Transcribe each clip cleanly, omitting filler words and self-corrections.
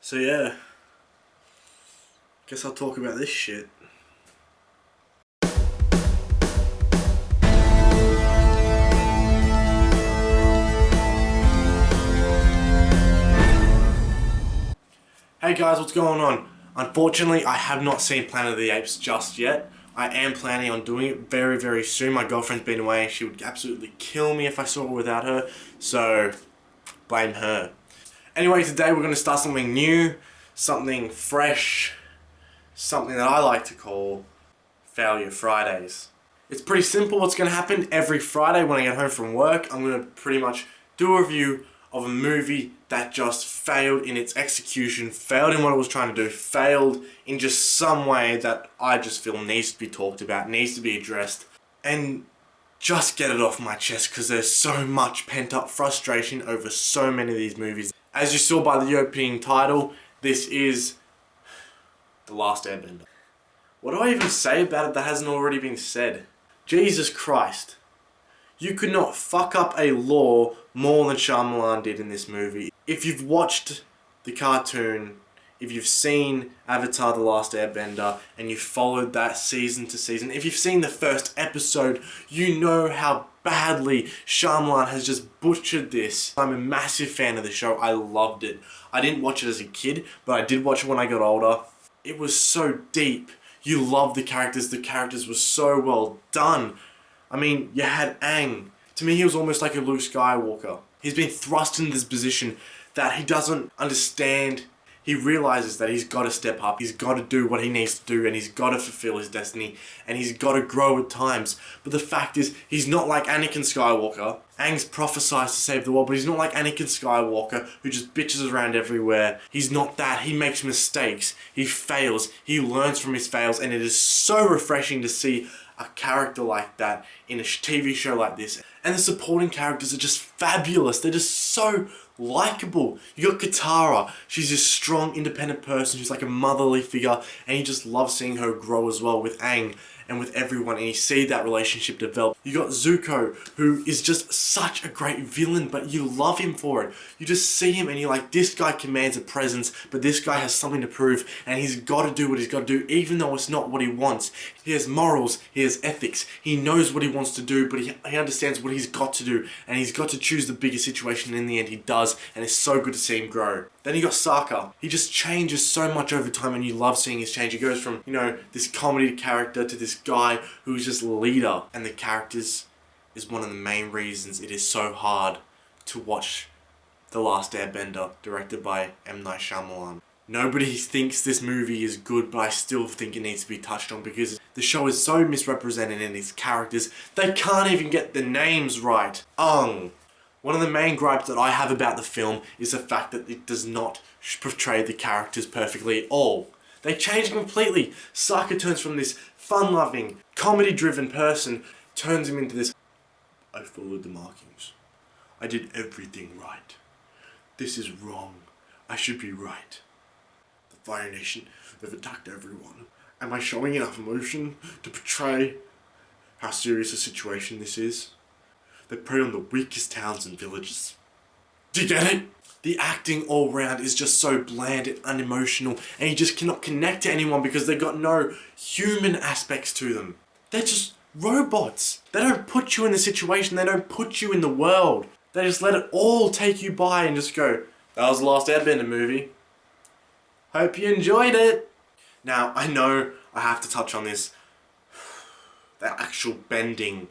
So yeah, guess I'll talk about this shit. Hey guys, what's going on? Unfortunately, I have not seen Planet of the Apes just yet. I am planning on doing it very, very soon. My girlfriend's been away. She would absolutely kill me if I saw it without her. So, blame her. Anyway, today we're going to start something new, something fresh, something that I like to call Failure Fridays. It's pretty simple what's going to happen. Every Friday when I get home from work, I'm going to pretty much do a review of a movie that just failed in its execution, failed in what it was trying to do, failed in just some way that I just feel needs to be talked about, needs to be addressed, and just get it off my chest because there's so much pent-up frustration over so many of these movies. As you saw by the opening title, this is The Last Airbender. What do I even say about it that hasn't already been said? Jesus Christ. You could not fuck up a law more than Shyamalan did in this movie. If you've watched the cartoon, if you've seen Avatar: The Last Airbender, and you've followed that season to season, if you've seen the first episode, you know how badly Shyamalan has just butchered this. I'm a massive fan of the show. I loved it. I didn't watch it as a kid, but I did watch it when I got older. It was so deep. You loved the characters. The characters were so well done. I mean, you had Aang. To me, he was almost like a Luke Skywalker. He's been thrust into this position that he doesn't understand. He realizes that he's got to step up, he's got to do what he needs to do, and he's got to fulfill his destiny, and he's got to grow at times. But the fact is, he's not like Anakin Skywalker. Aang's prophesized to save the world, but he's not like Anakin Skywalker, who just bitches around everywhere. He's not that. He makes mistakes, he fails, he learns from his fails, and it is so refreshing to see a character like that in a TV show like this. And the supporting characters are just fabulous. They're just so likable. You got Katara. She's this strong, independent person who's like a motherly figure, and you just love seeing her grow as well with Aang and with everyone, and you see that relationship develop. You got Zuko, who is just such a great villain, but you love him for it. You just see him and you're like, this guy commands a presence, but this guy has something to prove, and he's got to do what he's got to do, even though it's not what he wants. He has morals, he has ethics, he knows what he wants to do, but he understands what he's got to do, and he's got to choose the bigger situation, and in the end he does, and it's so good to see him grow. Then you got Sokka. He just changes so much over time, and you love seeing his change. He goes from, you know, this comedy character to this guy who's just leader. And the characters is one of the main reasons it is so hard to watch The Last Airbender, directed by M. Night Shyamalan. Nobody thinks this movie is good, but I still think it needs to be touched on because the show is so misrepresented in its characters. They can't even get the names right. One of the main gripes that I have about the film is the fact that it does not portray the characters perfectly at all. They change completely. Sokka turns from this fun-loving, comedy-driven person, turns him into this, I followed the markings. I did everything right. This is wrong. I should be right. The Fire Nation have attacked everyone. Am I showing enough emotion to portray how serious a situation this is? They prey on the weakest towns and villages. Do you get it? The acting all round is just so bland and unemotional, and you just cannot connect to anyone because they've got no human aspects to them. They're just robots. They don't put you in the situation, they don't put you in the world. They just let it all take you by and just go, that was the Last Airbender movie. Hope you enjoyed it. Now, I know I have to touch on this. The actual bending.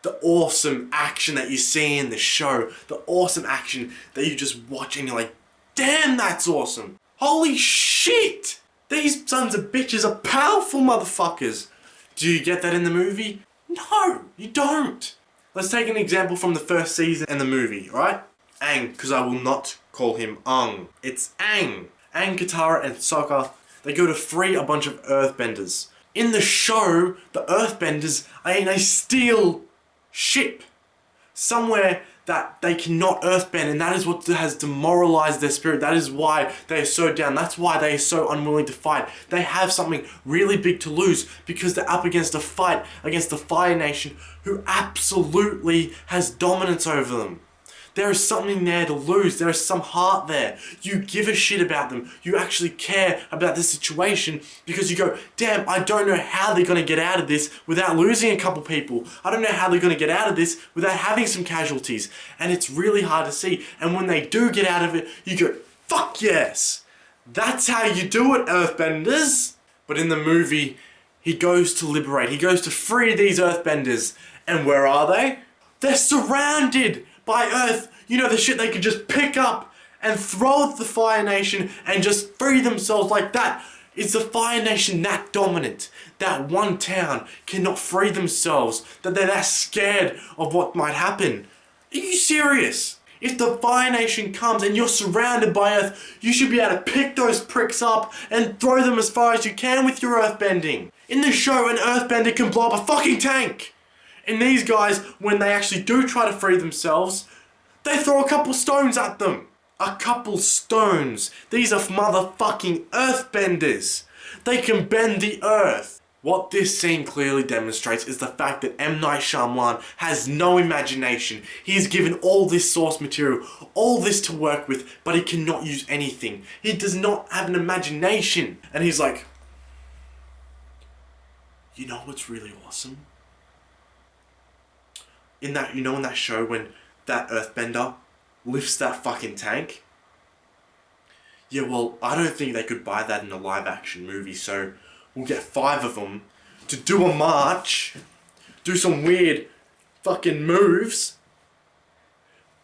The awesome action that you see in the show, the awesome action that you just watch and you're like, damn, that's awesome. Holy shit! These sons of bitches are powerful motherfuckers. Do you get that in the movie? No, you don't. Let's take an example from the first season and the movie, right? Aang, because I will not call him Ung. It's Aang. Aang, Katara, and Sokka, they go to free a bunch of earthbenders. In the show, the earthbenders are in a steel ship somewhere that they cannot earthbend, and that is what has demoralized their spirit. That is why they are so down. That's why they are so unwilling to fight. They have something really big to lose because they're up against a fight against the Fire Nation, who absolutely has dominance over them. There is something there to lose. There is some heart there. You give a shit about them. You actually care about the situation because you go, damn, I don't know how they're going to get out of this without losing a couple people. I don't know how they're going to get out of this without having some casualties. And it's really hard to see. And when they do get out of it, you go, fuck yes. That's how you do it, Earthbenders. But in the movie, he goes to liberate. He goes to free these Earthbenders. And where are they? They're surrounded by Earth. You know, the shit they could just pick up and throw at the Fire Nation and just free themselves like that. Is the Fire Nation that dominant? That one town cannot free themselves? That they're that scared of what might happen? Are you serious? If the Fire Nation comes and you're surrounded by Earth, you should be able to pick those pricks up and throw them as far as you can with your Earthbending. In the show, an Earthbender can blow up a fucking tank. And these guys, when they actually do try to free themselves, they throw a couple stones at them. A couple stones. These are motherfucking Earthbenders. They can bend the earth. What this scene clearly demonstrates is the fact that M. Night Shyamalan has no imagination. He's given all this source material, all this to work with, but he cannot use anything. He does not have an imagination. And he's like, you know what's really awesome? In that show when that Earthbender lifts that fucking tank? Yeah, well, I don't think they could buy that in a live action movie, so we'll get 5 of them to do a march, do some weird fucking moves,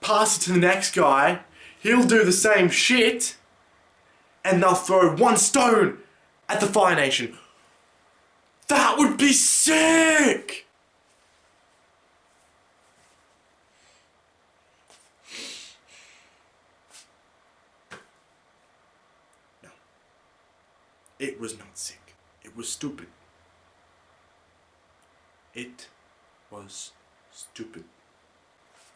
pass it to the next guy, he'll do the same shit, and they'll throw 1 stone at the Fire Nation. That would be sick! No. It was not sick. It was stupid. It was stupid.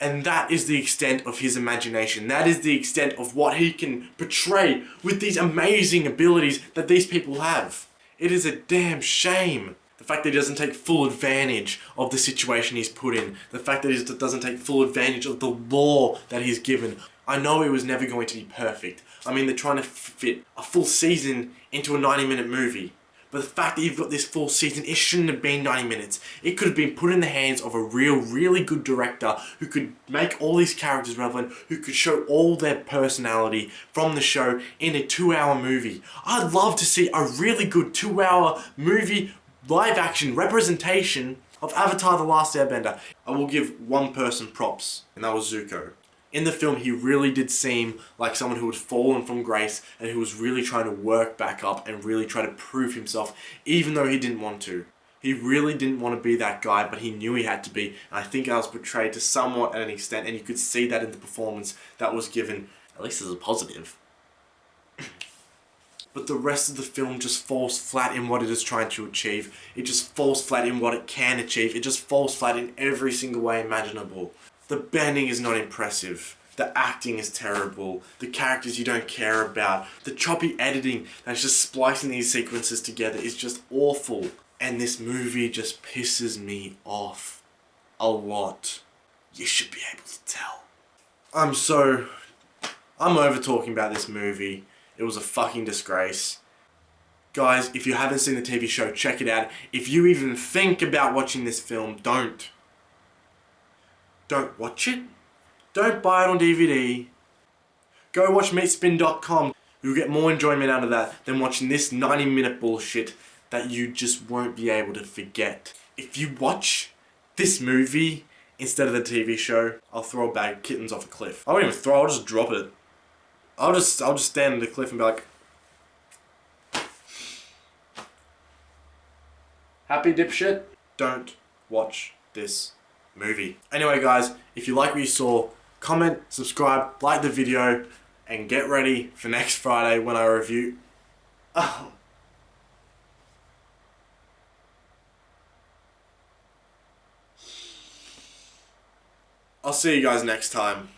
And that is the extent of his imagination. That is the extent of what he can portray with these amazing abilities that these people have. It is a damn shame. The fact that he doesn't take full advantage of the situation he's put in. The fact that he doesn't take full advantage of the law that he's given. I know it was never going to be perfect. I mean, they're trying to fit a full season into a 90-minute movie. But the fact that you've got this full season, it shouldn't have been 90 minutes. It could have been put in the hands of a really good director who could make all these characters relevant, who could show all their personality from the show in a 2-hour movie. I'd love to see a really good 2-hour movie live action representation of Avatar: The Last Airbender. I will give one person props, and that was Zuko. In the film, he really did seem like someone who had fallen from grace and who was really trying to work back up and really try to prove himself, even though he didn't want to. He really didn't want to be that guy, but he knew he had to be. And I think that was portrayed to somewhat an extent, and you could see that in the performance that was given, at least as a positive. But the rest of the film just falls flat in what it is trying to achieve. It just falls flat in what it can achieve. It just falls flat in every single way imaginable. The bending is not impressive. The acting is terrible. The characters you don't care about. The choppy editing that's just splicing these sequences together is just awful. And this movie just pisses me off a lot. You should be able to tell. I'm over talking about this movie. It was a fucking disgrace. Guys, if you haven't seen the TV show, check it out. If you even think about watching this film, don't. Don't watch it. Don't buy it on DVD. Go watch meatspin.com. You'll get more enjoyment out of that than watching this 90-minute bullshit that you just won't be able to forget. If you watch this movie instead of the TV show, I'll throw a bag of kittens off a cliff. I won't even throw, I'll just drop it. I'll just stand on the cliff and be like, happy dipshit? Don't watch this movie. Anyway guys, if you like what you saw, comment, subscribe, like the video, and get ready for next Friday when I review... Oh. I'll see you guys next time.